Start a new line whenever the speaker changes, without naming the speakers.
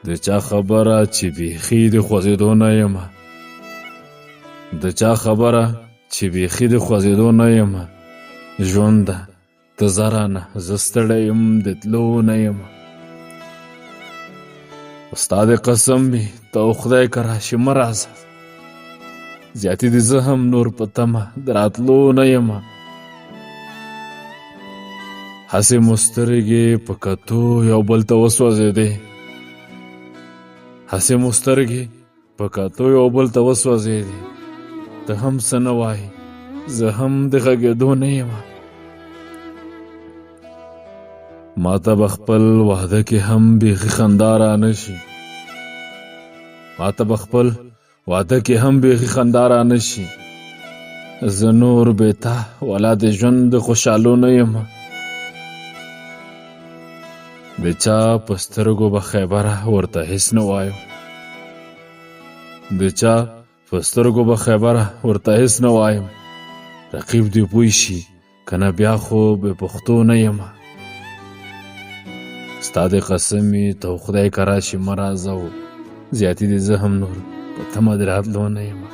د چا خبره چې بیخي د خوځېدو نه یمه د چا خبره چې بیخي د خوځېدو نه یمه ژونده ته ځه رانه زه ستړی یم د تلو نه یمه ستا د قسم وي ته خدای که راشي مه راځه زیاتې دې زه هم نور په تمه د راتلو نه یمه هسې مو سترګې په کتو یو بل ته وسوځېدې هسې مو سترګې په کتو یو بل ته وسوځېدې ته هم څه نه وایې زه هم د غږېدو نه یمه ما ته به خپل واده کې هم بیخي خندا رانه شي ما ته به خپل واده کې هم بیخي خندا رانه شي زه نور بې تا ولا د ژوند د خوشحالو نه یمه د چا په سترګو به خیبره ورته هېڅ نه وایم د چا په سترګو به خیبره ورته هېڅ نه وایم رقیب دې پوه شي که نه بیا خو بې پښتو نه یمه ستا د قسم وي ته خدای که راشي مه راځه زیاتې دې زه هم نور په تمه د راتلو نه یمه